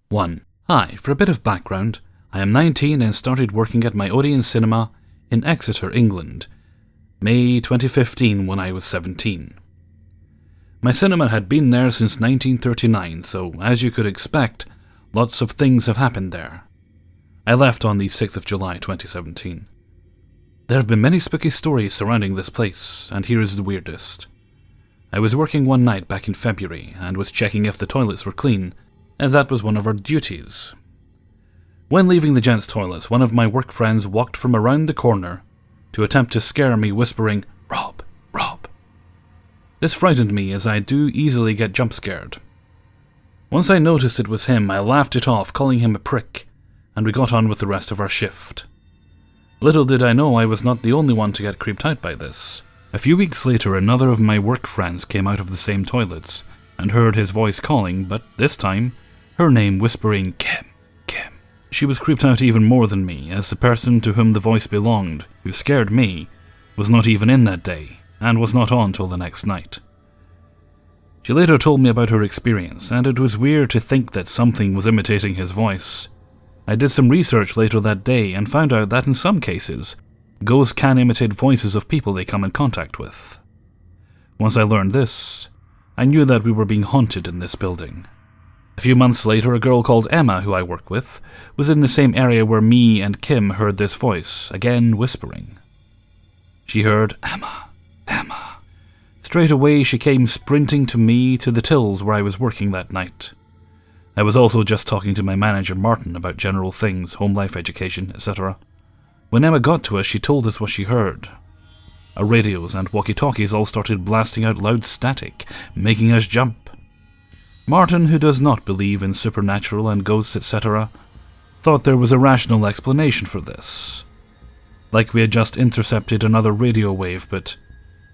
1. Hi, for a bit of background, I am 19 and started working at my Odeon cinema in Exeter, England, May 2015 when I was 17. My cinema had been there since 1939, so as you could expect, lots of things have happened there. I left on the 6th of July 2017. There have been many spooky stories surrounding this place, and here is the weirdest. I was working one night back in February and was checking if the toilets were clean, as that was one of our duties. When leaving the gents' toilets, one of my work friends walked from around the corner to attempt to scare me, whispering, "Rob, Rob." This frightened me, as I do easily get jump scared. Once I noticed it was him, I laughed it off, calling him a prick, and we got on with the rest of our shift. Little did I know I was not the only one to get creeped out by this. A few weeks later, another of my work friends came out of the same toilets and heard his voice calling, but this time, her name whispering, "Kim, Kim." She was creeped out even more than me, as the person to whom the voice belonged, who scared me, was not even in that day, and was not on till the next night. She later told me about her experience, and it was weird to think that something was imitating his voice. I did some research later that day and found out that in some cases, ghosts can imitate voices of people they come in contact with. Once I learned this, I knew that we were being haunted in this building. A few months later, a girl called Emma, who I work with, was in the same area where me and Kim heard this voice, again whispering. She heard, "Emma, Emma." Straight away she came sprinting to me to the tills where I was working that night. I was also just talking to my manager Martin about general things, home life, education, etc. When Emma got to us, she told us what she heard. Our radios and walkie-talkies all started blasting out loud static, making us jump. Martin, who does not believe in supernatural and ghosts, etc., thought there was a rational explanation for this. Like we had just intercepted another radio wave, but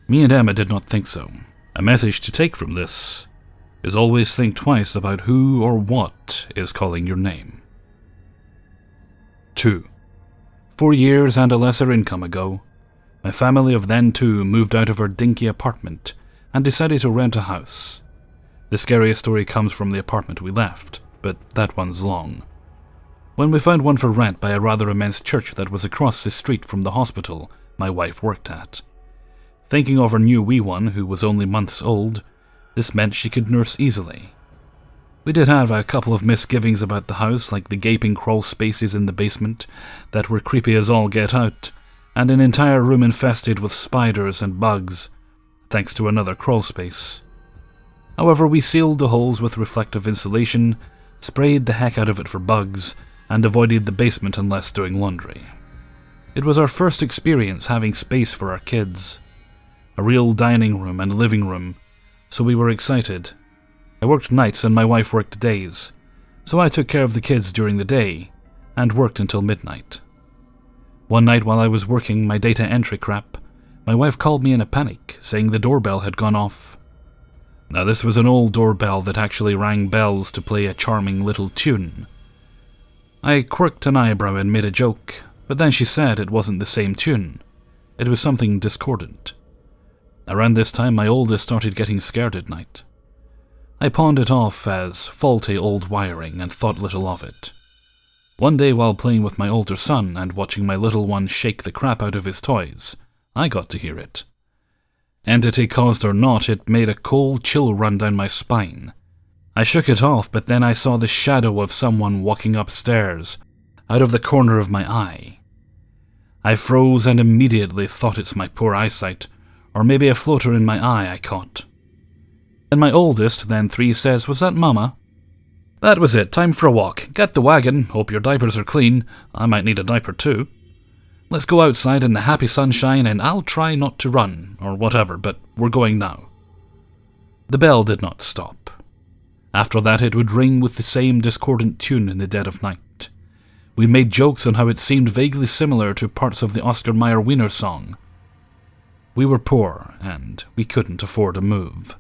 me and Emma did not think so. A message to take from this is always think twice about who or what is calling your name. 2. 4 years and a lesser income ago, my family of then two moved out of our dinky apartment and decided to rent a house. The scariest story comes from the apartment we left, but that one's long. When we found one for rent by a rather immense church that was across the street from the hospital my wife worked at. Thinking of our new wee one, who was only months old, this meant she could nurse easily. We did have a couple of misgivings about the house, like the gaping crawl spaces in the basement that were creepy as all get out, and an entire room infested with spiders and bugs, thanks to another crawl space. However, we sealed the holes with reflective insulation, sprayed the heck out of it for bugs, and avoided the basement unless doing laundry. It was our first experience having space for our kids. A real dining room and living room, so we were excited. I worked nights and my wife worked days, so I took care of the kids during the day and worked until midnight. One night while I was working my data entry crap, my wife called me in a panic, saying the doorbell had gone off. Now this was an old doorbell that actually rang bells to play a charming little tune. I quirked an eyebrow and made a joke, but then she said it wasn't the same tune. It was something discordant. Around this time, my oldest started getting scared at night. I pawned it off as faulty old wiring and thought little of it. One day while playing with my older son and watching my little one shake the crap out of his toys, I got to hear it. Entity caused or not, it made a cold chill run down my spine. I shook it off, but then I saw the shadow of someone walking upstairs, out of the corner of my eye. I froze and immediately thought it's my poor eyesight, or maybe a floater in my eye I caught. And my oldest, then 3, says, "Was that Mama?" "That was it, time for a walk. Get the wagon, hope your diapers are clean. I might need a diaper too. Let's go outside in the happy sunshine and I'll try not to run, or whatever, but we're going now." The bell did not stop. After that it would ring with the same discordant tune in the dead of night. We made jokes on how it seemed vaguely similar to parts of the Oscar Mayer Wiener song. We were poor, and we couldn't afford a move.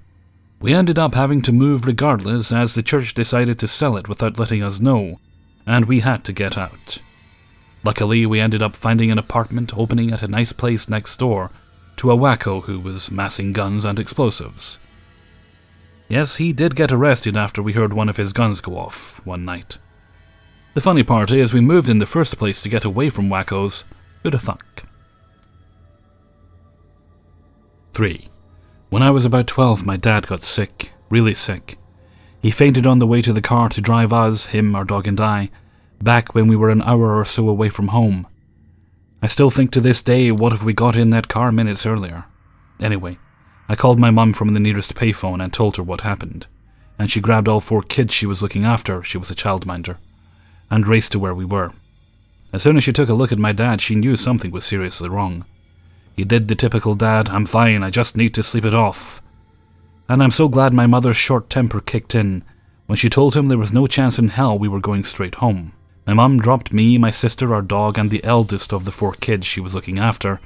We ended up having to move regardless, as the church decided to sell it without letting us know, and we had to get out. Luckily, we ended up finding an apartment opening at a nice place next door to a wacko who was massing guns and explosives. Yes, he did get arrested after we heard one of his guns go off one night. The funny part is we moved in the first place to get away from wackos. Who'da thunk? 3. When I was about 12, my dad got sick, really sick. He fainted on the way to the car to drive us, him, our dog and I, back when we were an hour or so away from home. I still think to this day, what if we got in that car minutes earlier? Anyway, I called my mum from the nearest payphone and told her what happened, and she grabbed all 4 kids she was looking after, she was a childminder, and raced to where we were. As soon as she took a look at my dad, she knew something was seriously wrong. He did the typical dad, "I'm fine, I just need to sleep it off." And I'm so glad my mother's short temper kicked in when she told him there was no chance in hell we were going straight home. My mum dropped me, my sister, our dog, and the eldest of the 4 kids she was looking after,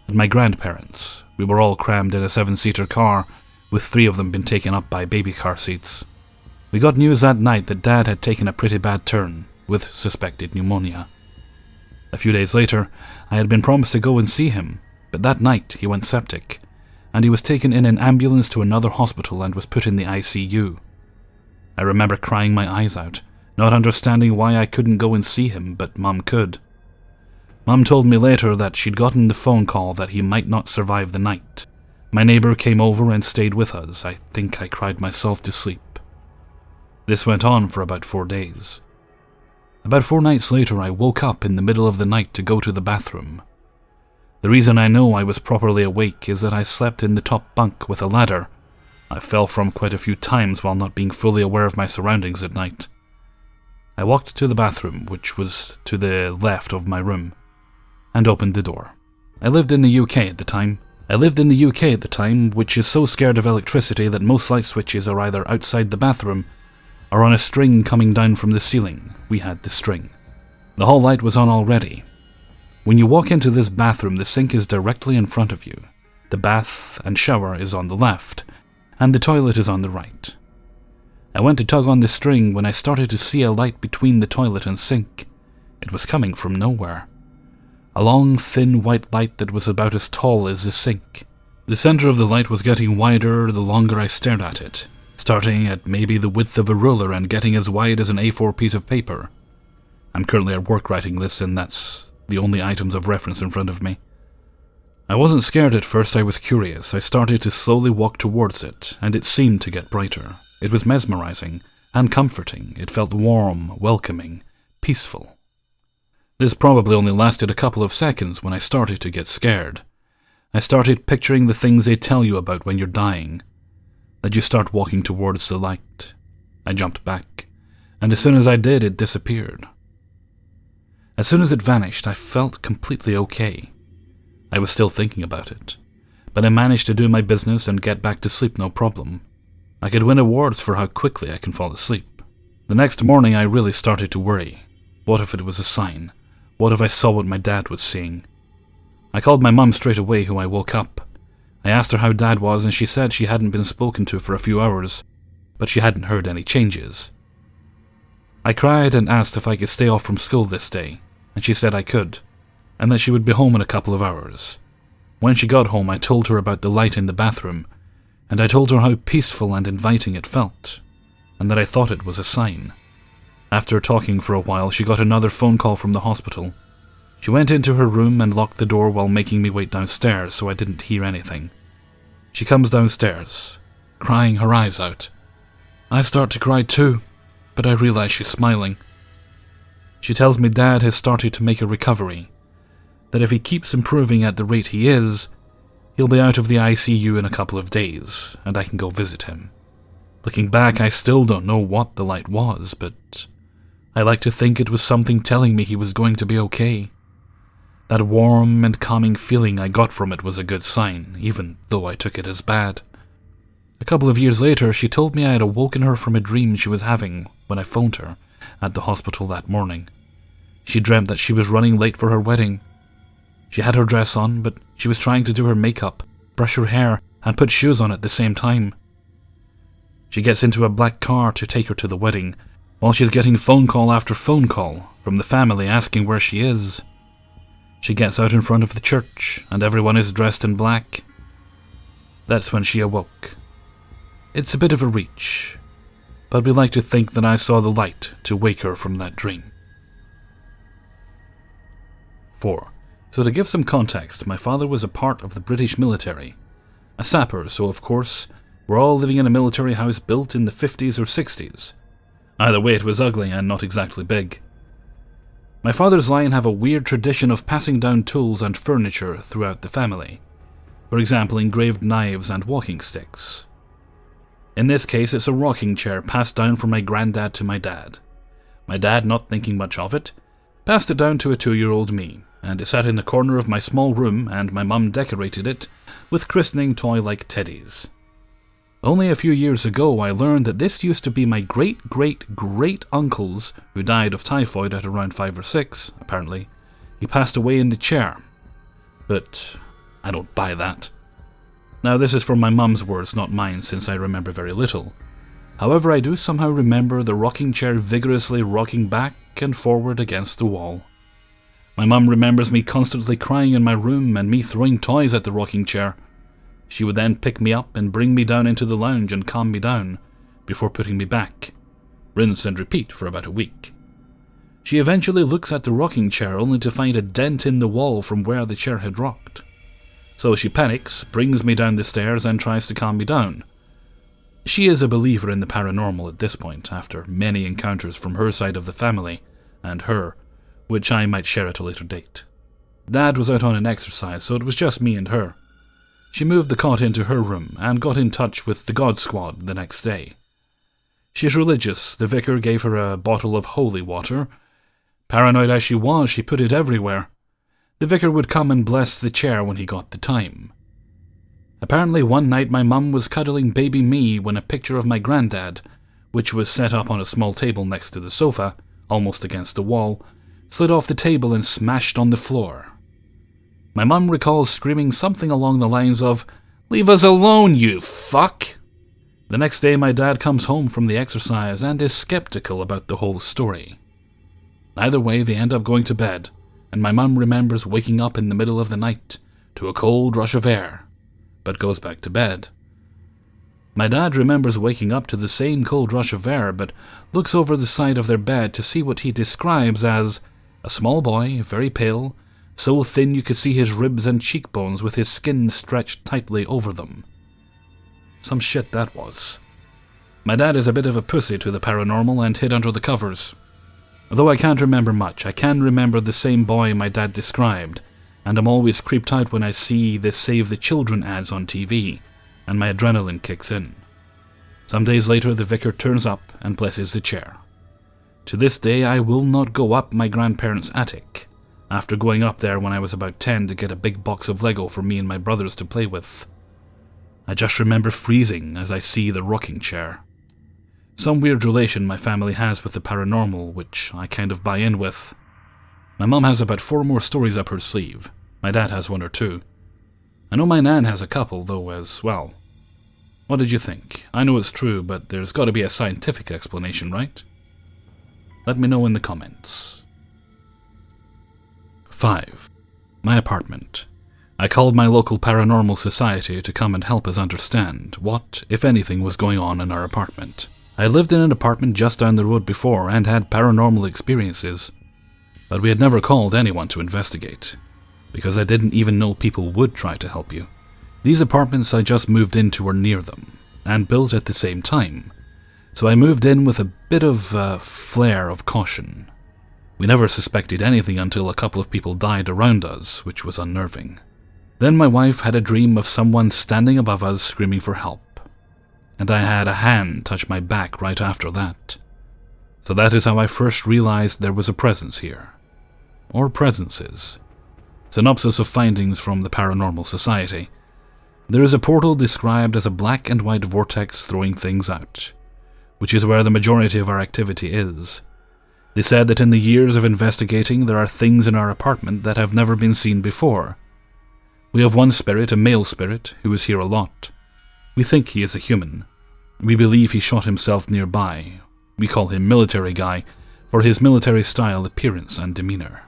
and my grandparents. We were all crammed in a 7-seater car, with 3 of them been taken up by baby car seats. We got news that night that Dad had taken a pretty bad turn, with suspected pneumonia. A few days later, I had been promised to go and see him, but that night he went septic, and he was taken in an ambulance to another hospital and was put in the ICU. I remember crying my eyes out, not understanding why I couldn't go and see him, but Mum could. Mum told me later that she'd gotten the phone call that he might not survive the night. My neighbour came over and stayed with us. I think I cried myself to sleep. This went on for about 4 days. About 4 nights later, I woke up in the middle of the night to go to the bathroom. The reason I know I was properly awake is that I slept in the top bunk with a ladder. I fell from quite a few times while not being fully aware of my surroundings at night. I walked to the bathroom, which was to the left of my room, and opened the door. I lived in the UK at the time, which is so scared of electricity that most light switches are either outside the bathroom or on a string coming down from the ceiling. We had the string. The hall light was on already. When you walk into this bathroom, the sink is directly in front of you. The bath and shower is on the left, and the toilet is on the right. I went to tug on the string when I started to see a light between the toilet and sink. It was coming from nowhere. A long, thin white light that was about as tall as the sink. The center of the light was getting wider the longer I stared at it, starting at maybe the width of a ruler and getting as wide as an A4 piece of paper. I'm currently at work writing this, and that's the only items of reference in front of me. I wasn't scared at first, I was curious. I started to slowly walk towards it, and it seemed to get brighter. It was mesmerizing and comforting. It felt warm, welcoming, peaceful. This probably only lasted a couple of seconds when I started to get scared. I started picturing the things they tell you about when you're dying, that you start walking towards the light. I jumped back, and as soon as I did, it disappeared. As soon as it vanished, I felt completely okay. I was still thinking about it, but I managed to do my business and get back to sleep no problem. I could win awards for how quickly I can fall asleep. The next morning, I really started to worry. What if it was a sign? What if I saw what my dad was seeing? I called my mum straight away, who I woke up. I asked her how Dad was, and she said she hadn't been spoken to for a few hours, but she hadn't heard any changes. I cried and asked if I could stay off from school this day, and she said I could, and that she would be home in a couple of hours. When she got home, I told her about the light in the bathroom, and I told her how peaceful and inviting it felt, and that I thought it was a sign. After talking for a while, she got another phone call from the hospital. She went into her room and locked the door while making me wait downstairs so I didn't hear anything. She comes downstairs, crying her eyes out. I start to cry too, but I realize she's smiling. She tells me Dad has started to make a recovery, that if he keeps improving at the rate he is, he'll be out of the ICU in a couple of days, and I can go visit him. Looking back, I still don't know what the light was, but I like to think it was something telling me he was going to be okay. That warm and calming feeling I got from it was a good sign, even though I took it as bad. A couple of years later, she told me I had awoken her from a dream she was having when I phoned her at the hospital that morning. She dreamt that she was running late for her wedding. She had her dress on, but she was trying to do her makeup, brush her hair, and put shoes on at the same time. She gets into a black car to take her to the wedding, while she's getting phone call after phone call from the family asking where she is. She gets out in front of the church, and everyone is dressed in black. That's when she awoke. It's a bit of a reach, but we like to think that I saw the light to wake her from that dream. 4. So to give some context, my father was a part of the British military. A sapper, so of course, we're all living in a military house built in the 50s or 60s. Either way, it was ugly and not exactly big. My father's line have a weird tradition of passing down tools and furniture throughout the family. For example, engraved knives and walking sticks. In this case, it's a rocking chair passed down from my granddad to my dad. My dad, not thinking much of it, passed it down to a 2-year-old me, and it sat in the corner of my small room, and my mum decorated it with christening toy-like teddies. Only a few years ago I learned that this used to be my great-great-great-uncle's, who died of typhoid at around 5 or 6, apparently. He passed away in the chair. But I don't buy that. Now this is from my mum's words, not mine, since I remember very little. However, I do somehow remember the rocking chair vigorously rocking back and forward against the wall. My mum remembers me constantly crying in my room and me throwing toys at the rocking chair. She would then pick me up and bring me down into the lounge and calm me down, before putting me back. Rinse and repeat for about a week. She eventually looks at the rocking chair only to find a dent in the wall from where the chair had rocked. So she panics, brings me down the stairs and tries to calm me down. She is a believer in the paranormal at this point, after many encounters from her side of the family, and her, which I might share at a later date. Dad was out on an exercise, so it was just me and her. She moved the cot into her room and got in touch with the God Squad the next day. She's religious. The vicar gave her a bottle of holy water. Paranoid as she was, she put it everywhere. The vicar would come and bless the chair when he got the time. Apparently one night my mum was cuddling baby me when a picture of my granddad, which was set up on a small table next to the sofa, almost against the wall, slid off the table and smashed on the floor. My mum recalls screaming something along the lines of, "Leave us alone, you fuck!" The next day my dad comes home from the exercise and is skeptical about the whole story. Either way, they end up going to bed, and my mum remembers waking up in the middle of the night to a cold rush of air, but goes back to bed. My dad remembers waking up to the same cold rush of air, but looks over the side of their bed to see what he describes as a small boy, very pale, so thin you could see his ribs and cheekbones with his skin stretched tightly over them. Some shit that was. My dad is a bit of a pussy to the paranormal and hid under the covers. Although I can't remember much, I can remember the same boy my dad described, and I'm always creeped out when I see the Save the Children ads on TV, and my adrenaline kicks in. Some days later the vicar turns up and blesses the chair. To this day I will not go up my grandparents' attic, after going up there when I was about 10 to get a big box of Lego for me and my brothers to play with. I just remember freezing as I see the rocking chair. Some weird relation my family has with the paranormal, which I kind of buy in with. My mum has about 4 more stories up her sleeve. My dad has 1 or 2. I know my nan has a couple, though, as well. What did you think? I know it's true, but there's got to be a scientific explanation, right? Let me know in the comments. 5. My apartment. I called my local paranormal society to come and help us understand what, if anything, was going on in our apartment. I lived in an apartment just down the road before and had paranormal experiences, but we had never called anyone to investigate, because I didn't even know people would try to help you. These apartments I just moved into were near them, and built at the same time, so I moved in with a bit of a flare of caution. We never suspected anything until a couple of people died around us, which was unnerving. Then my wife had a dream of someone standing above us screaming for help, and I had a hand touch my back right after that. So that is how I first realized there was a presence here. Or presences. Synopsis of findings from the Paranormal Society. There is a portal described as a black and white vortex throwing things out, which is where the majority of our activity is. They said that in the years of investigating there are things in our apartment that have never been seen before. We have one spirit, a male spirit, who is here a lot. We think he is a human. We believe he shot himself nearby. We call him Military Guy for his military style, appearance and demeanor.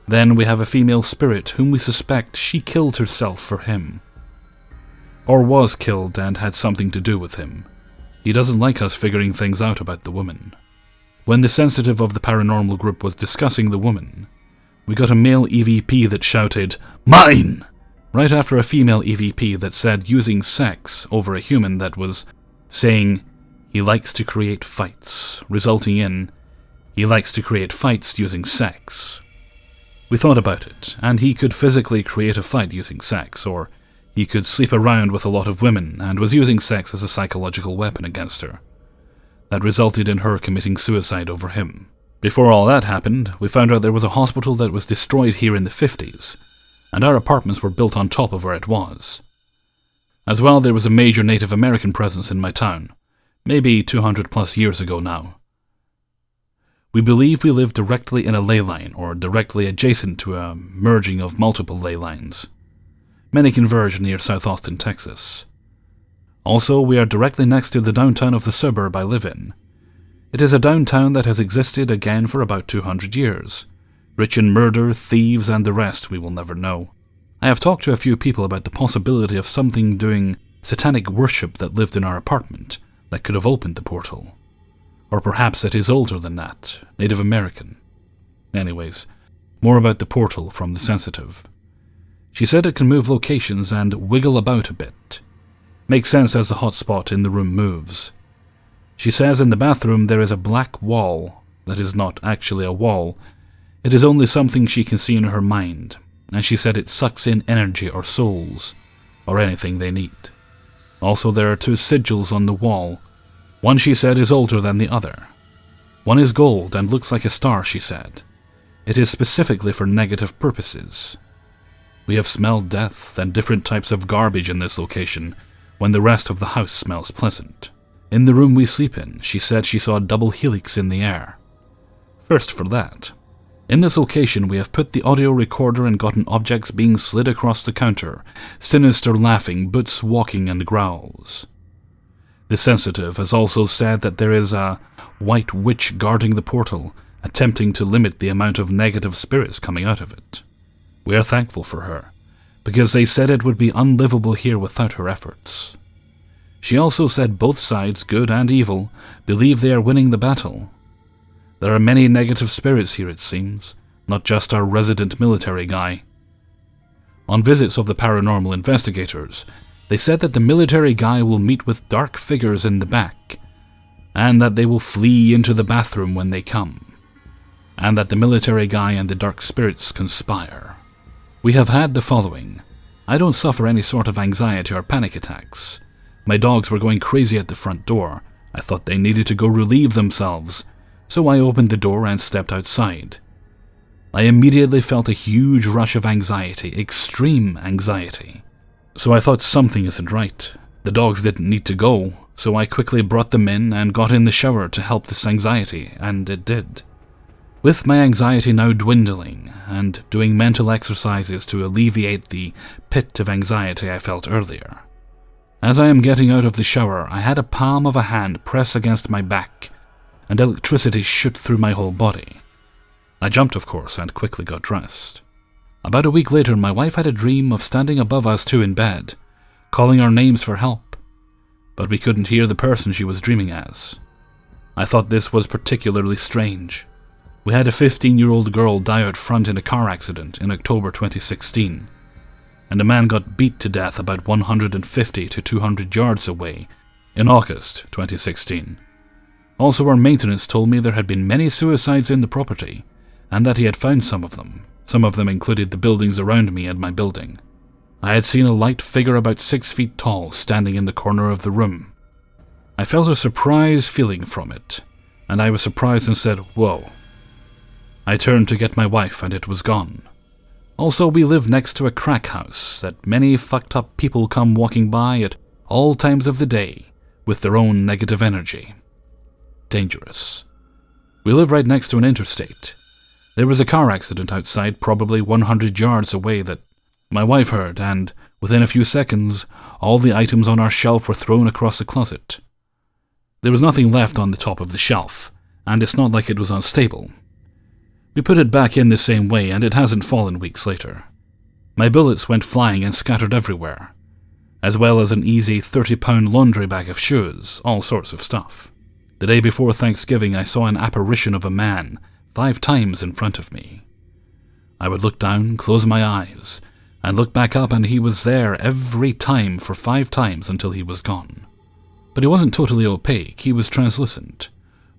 Then we have a female spirit whom we suspect she killed herself for him. Or was killed and had something to do with him. He doesn't like us figuring things out about the woman. When the sensitive of the paranormal group was discussing the woman, We got a male EVP that shouted, "Mine!" right after a female EVP that said using sex over a human that was saying he likes to create fights, resulting in he likes to create fights using sex. We thought about it, and he could physically create a fight using sex, or he could sleep around with a lot of women and was using sex as a psychological weapon against her. That resulted in her committing suicide over him. Before all that happened, we found out there was a hospital that was destroyed here in the 50s, and our apartments were built on top of where it was. As well, there was a major Native American presence in my town, maybe 200 plus years ago now. We believe we live directly in a ley line, or directly adjacent to a merging of multiple ley lines. Many converge near South Austin, Texas. Also, we are directly next to the downtown of the suburb I live in. It is a downtown that has existed again for about 200 years, rich in murder, thieves, and the rest we will never know. I have talked to a few people about the possibility of something doing satanic worship that lived in our apartment that could have opened the portal. Or perhaps it is older than that, Native American. Anyways, more about the portal from the sensitive. She said it can move locations and wiggle about a bit. Makes sense as the hotspot in the room moves. She says in the bathroom there is a black wall that is not actually a wall. It is only something she can see in her mind, and she said it sucks in energy or souls, or anything they need. Also, there are two sigils on the wall. One, she said, is older than the other. One is gold and looks like a star, she said. It is specifically for negative purposes. We have smelled death and different types of garbage in this location when the rest of the house smells pleasant. In the room we sleep in, she said she saw a double helix in the air. First for that. In this location we have put the audio recorder and gotten objects being slid across the counter, sinister laughing, boots walking and growls. The sensitive has also said that there is a white witch guarding the portal, attempting to limit the amount of negative spirits coming out of it. We are thankful for her, because they said it would be unlivable here without her efforts. She also said both sides, good and evil, believe they are winning the battle. There are many negative spirits here, it seems, not just our resident military guy. On visits of the paranormal investigators, they said that the military guy will meet with dark figures in the back, and that they will flee into the bathroom when they come, and that the military guy and the dark spirits conspire. We have had the following. I don't suffer any sort of anxiety or panic attacks. My dogs were going crazy at the front door. I thought they needed to go relieve themselves, so I opened the door and stepped outside. I immediately felt a huge rush of anxiety, extreme anxiety. So I thought something isn't right. The dogs didn't need to go, so I quickly brought them in and got in the shower to help this anxiety, and it did. With my anxiety now dwindling, and doing mental exercises to alleviate the pit of anxiety I felt earlier. As I am getting out of the shower, I had a palm of a hand press against my back, and electricity shoot through my whole body. I jumped, of course, and quickly got dressed. About a week later, my wife had a dream of standing above us two in bed, calling our names for help, but we couldn't hear the person she was dreaming as. I thought this was particularly strange. We had a 15-year-old girl die out front in a car accident in October 2016, and a man got beat to death about 150 to 200 yards away in August 2016. Also, our maintenance told me there had been many suicides in the property, and that he had found some of them. Some of them included the buildings around me and my building. I had seen a light figure about 6 feet tall standing in the corner of the room. I felt a surprise feeling from it, and I was surprised and said, "Whoa." I turned to get my wife and it was gone. Also, we live next to a crack house that many fucked up people come walking by at all times of the day with their own negative energy. Dangerous. We live right next to an interstate. There was a car accident outside probably 100 yards away that my wife heard, and within a few seconds, all the items on our shelf were thrown across the closet. There was nothing left on the top of the shelf, and it's not like it was unstable. We put it back in the same way, and it hasn't fallen weeks later. My bullets went flying and scattered everywhere, as well as an easy 30-pound laundry bag of shoes, all sorts of stuff. The day before Thanksgiving, I saw an apparition of a man 5 times in front of me. I would look down, close my eyes, and look back up, and he was there every time for 5 times until he was gone. But he wasn't totally opaque, he was translucent,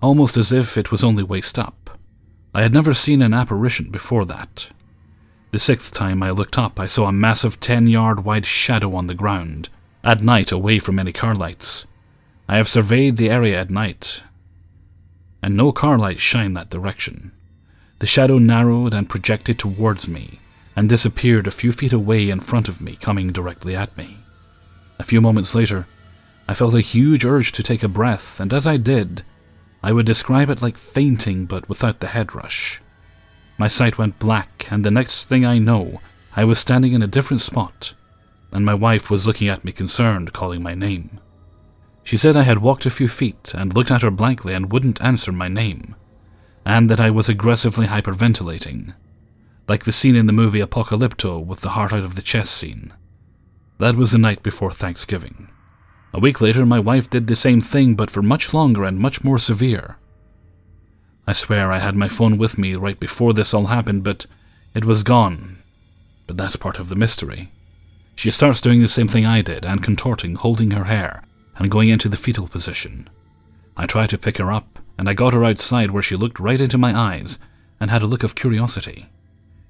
almost as if it was only waist up. I had never seen an apparition before that. The 6th time I looked up, I saw a massive 10-yard wide shadow on the ground, at night away from any car lights. I have surveyed the area at night, and no car lights shine that direction. The shadow narrowed and projected towards me, and disappeared a few feet away in front of me, coming directly at me. A few moments later, I felt a huge urge to take a breath, and as I did, I would describe it like fainting but without the head rush. My sight went black, and the next thing I know, I was standing in a different spot, and my wife was looking at me concerned, calling my name. She said I had walked a few feet and looked at her blankly and wouldn't answer my name, and that I was aggressively hyperventilating, like the scene in the movie Apocalypto with the heart out of the chest scene. That was the night before Thanksgiving. A week later, my wife did the same thing, but for much longer and much more severe. I swear I had my phone with me right before this all happened, but it was gone. But that's part of the mystery. She starts doing the same thing I did, and contorting, holding her hair, and going into the fetal position. I tried to pick her up, and I got her outside where she looked right into my eyes and had a look of curiosity.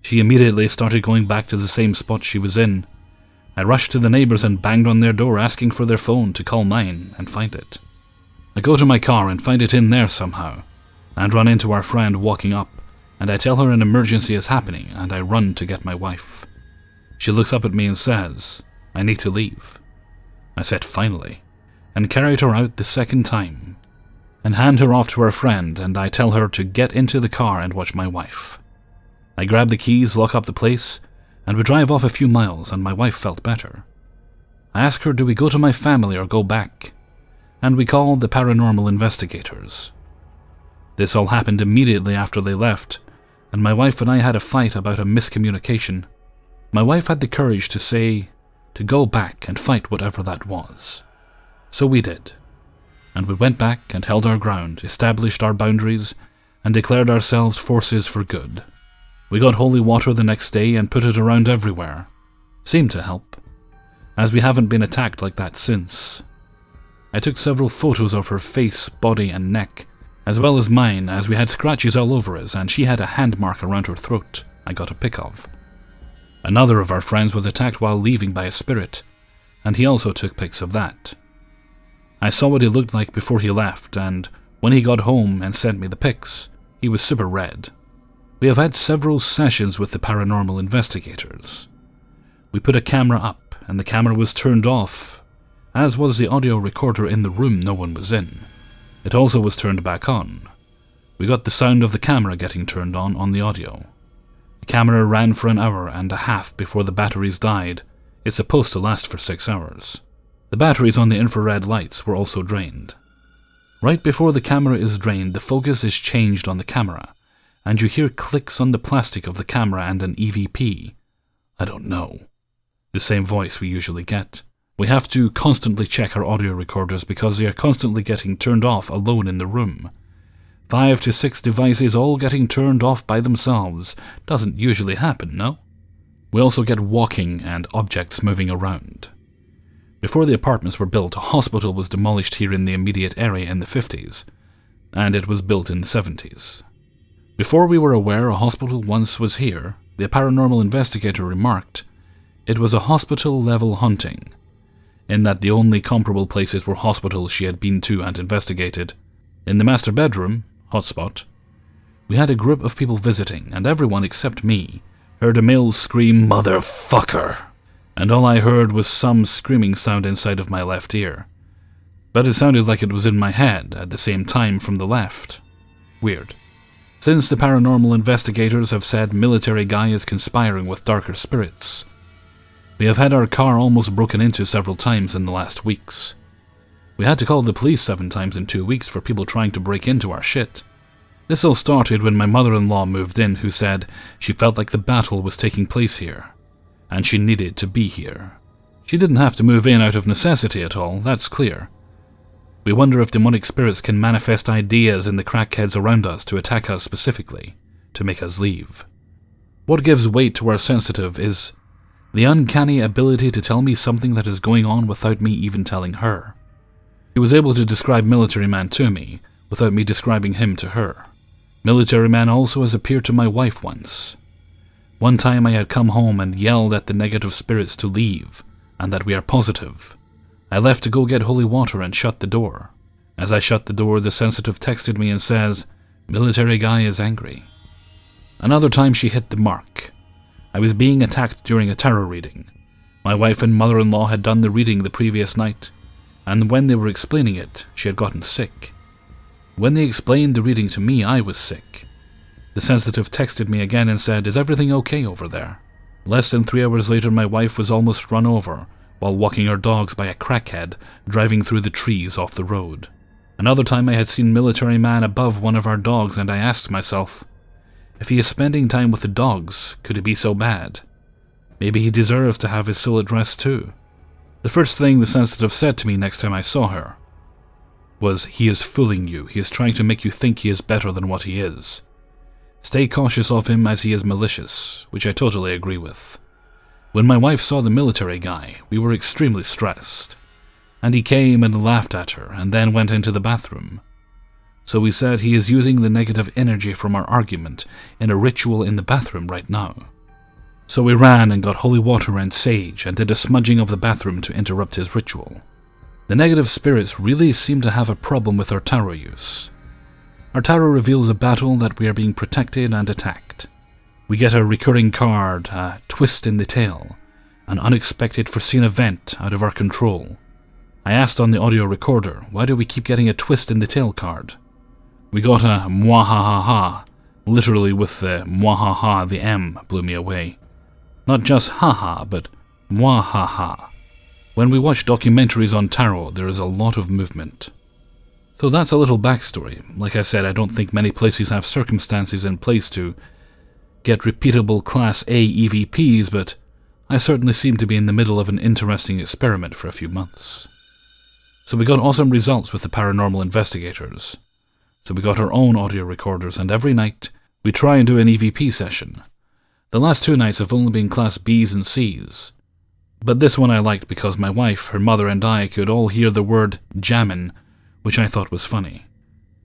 She immediately started going back to the same spot she was in. I rushed to the neighbors and banged on their door asking for their phone to call mine and find it. I go to my car and find it in there somehow, and run into our friend walking up, and I tell her an emergency is happening, and I run to get my wife. She looks up at me and says, "I need to leave." I said, "Finally," and carried her out the 2nd time, and hand her off to her friend, and I tell her to get into the car and watch my wife. I grab the keys, lock up the place, and we drive off a few miles, and my wife felt better. I ask her, do we go to my family or go back? And we called the paranormal investigators. This all happened immediately after they left, and my wife and I had a fight about a miscommunication. My wife had the courage to say to go back and fight whatever that was. So we did, and we went back and held our ground, established our boundaries, and declared ourselves forces for good. We got holy water the next day and put it around everywhere. Seemed to help, as we haven't been attacked like that since. I took several photos of her face, body, and neck, as well as mine, as we had scratches all over us, and she had a hand mark around her throat I got a pic of. Another of our friends was attacked while leaving by a spirit, and he also took pics of that. I saw what he looked like before he left, and when he got home and sent me the pics, he was super red. We have had several sessions with the paranormal investigators. We put a camera up, and the camera was turned off, as was the audio recorder in the room no one was in. It also was turned back on. We got the sound of the camera getting turned on the audio. The camera ran for an hour and a half before the batteries died. It's supposed to last for 6 hours. The batteries on the infrared lights were also drained. Right before the camera is drained, the focus is changed on the camera, and you hear clicks on the plastic of the camera and an EVP. I don't know. The same voice we usually get. We have to constantly check our audio recorders because they are constantly getting turned off alone in the room. 5 to 6 devices all getting turned off by themselves doesn't usually happen, no? We also get walking and objects moving around. Before the apartments were built, a hospital was demolished here in the immediate area in the 50s, and it was built in the 70s. Before we were aware a hospital once was here, the paranormal investigator remarked, it was a hospital-level haunting, in that the only comparable places were hospitals she had been to and investigated. In the master bedroom, hotspot, we had a group of people visiting, and everyone except me heard a male scream, "Motherfucker!" And all I heard was some screaming sound inside of my left ear. But it sounded like it was in my head at the same time from the left. Weird. Since the paranormal investigators have said military guy is conspiring with darker spirits, we have had our car almost broken into several times in the last weeks. We had to call the police 7 times in 2 weeks for people trying to break into our shit. This all started when my mother-in-law moved in, who said she felt like the battle was taking place here, and she needed to be here. She didn't have to move in out of necessity at all, that's clear. We wonder if demonic spirits can manifest ideas in the crackheads around us to attack us specifically, to make us leave. What gives weight to our sensitive is the uncanny ability to tell me something that is going on without me even telling her. She was able to describe Military Man to me without me describing him to her. Military Man also has appeared to my wife once. One time I had come home and yelled at the negative spirits to leave, and that we are positive. I left to go get holy water and shut the door. As I shut the door, the sensitive texted me and says, "Military guy is angry." Another time she hit the mark. I was being attacked during a tarot reading. My wife and mother-in-law had done the reading the previous night, and when they were explaining it, she had gotten sick. When they explained the reading to me, I was sick. The sensitive texted me again and said, "Is everything okay over there?" Less than 3 hours later, my wife was almost run over while walking her dogs by a crackhead driving through the trees off the road. Another time I had seen Military Man above one of our dogs, and I asked myself, if he is spending time with the dogs, could it be so bad? Maybe he deserves to have his soul addressed too. The first thing the sensitive said to me next time I saw her was, "He is fooling you. He is trying to make you think he is better than what he is. Stay cautious of him as he is malicious," which I totally agree with. When my wife saw the military guy, we were extremely stressed, and he came and laughed at her and then went into the bathroom. So we said he is using the negative energy from our argument in a ritual in the bathroom right now. So we ran and got holy water and sage and did a smudging of the bathroom to interrupt his ritual. The negative spirits really seem to have a problem with our tarot use. Our tarot reveals a battle that we are being protected and attacked. We get a recurring card, a twist in the tale, an unexpected foreseen event out of our control. I asked on the audio recorder, why do we keep getting a twist in the tail card? We got a mwahaha, literally with the mwahaha, the M blew me away. Not just haha, but mwahaha. When we watch documentaries on tarot, there is a lot of movement. So that's a little backstory. Like I said, I don't think many places have circumstances in place to get repeatable Class A EVPs, but I certainly seem to be in the middle of an interesting experiment for a few months. So we got awesome results with the paranormal investigators. So we got our own audio recorders, and every night we try and do an EVP session. The last 2 nights have only been Class Bs and Cs. But this one I liked because my wife, her mother and I could all hear the word jammin', which I thought was funny.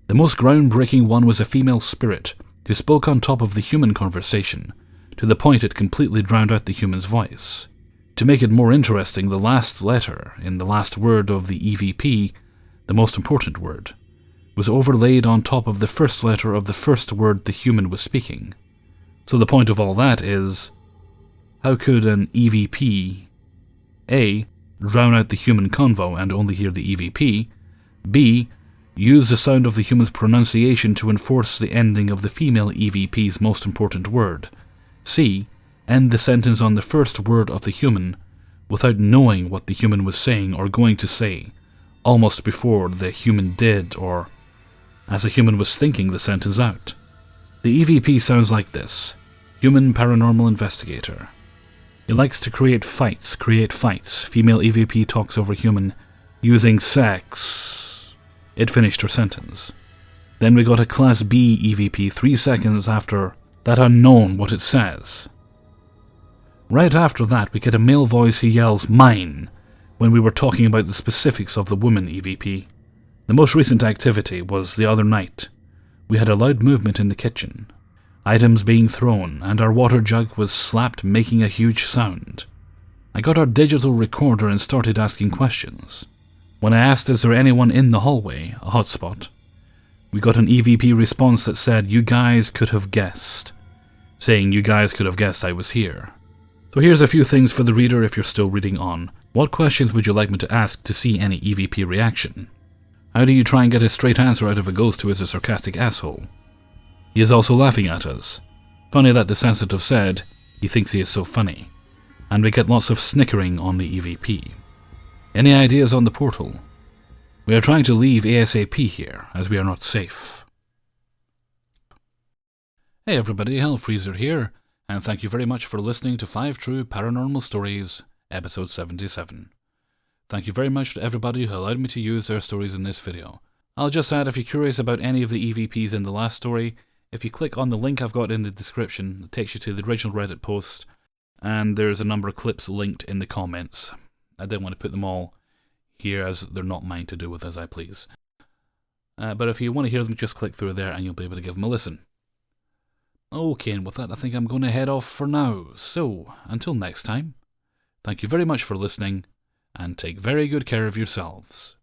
The most groundbreaking one was a female spirit who spoke on top of the human conversation, to the point it completely drowned out the human's voice. To make it more interesting, the last letter in the last word of the EVP, the most important word, was overlaid on top of the first letter of the first word the human was speaking. So the point of all that is, how could an EVP, A, drown out the human convo and only hear the EVP, B, use the sound of the human's pronunciation to enforce the ending of the female EVP's most important word, C, end the sentence on the first word of the human without knowing what the human was saying or going to say, almost before the human did or as the human was thinking the sentence out. The EVP sounds like this: Human Paranormal Investigator. He likes to create fights. Female EVP talks over human using sex. It finished her sentence. Then we got a Class B EVP 3 seconds after that unknown what it says. Right after that, we get a male voice who yells, "Mine," when we were talking about the specifics of the woman EVP. The most recent activity was the other night. We had a loud movement in the kitchen, items being thrown, and our water jug was slapped, making a huge sound. I got our digital recorder and started asking questions. When I asked, "Is there anyone in the hallway?" a hotspot, we got an EVP response that said, "You guys could have guessed," saying you guys could have guessed I was here. So here's a few things for the reader if you're still reading on. What questions would you like me to ask to see any EVP reaction? How do you try and get a straight answer out of a ghost who is a sarcastic asshole? He is also laughing at us. Funny that the sensitive said he thinks he is so funny. And we get lots of snickering on the EVP. Any ideas on the portal? We are trying to leave ASAP here, as we are not safe. Hey everybody, Hellfreezer here, and thank you very much for listening to 5 True Paranormal Stories, episode 77. Thank you very much to everybody who allowed me to use their stories in this video. I'll just add, if you're curious about any of the EVPs in the last story, If you click on the link I've got in the description, it takes you to the original Reddit post, and there's a number of clips linked in the comments. I didn't want to put them all here as they're not mine to do with as I please. But if you want to hear them, just click through there and you'll be able to give them a listen. Okay, and with that I think I'm going to head off for now. So, until next time, thank you very much for listening, and take very good care of yourselves.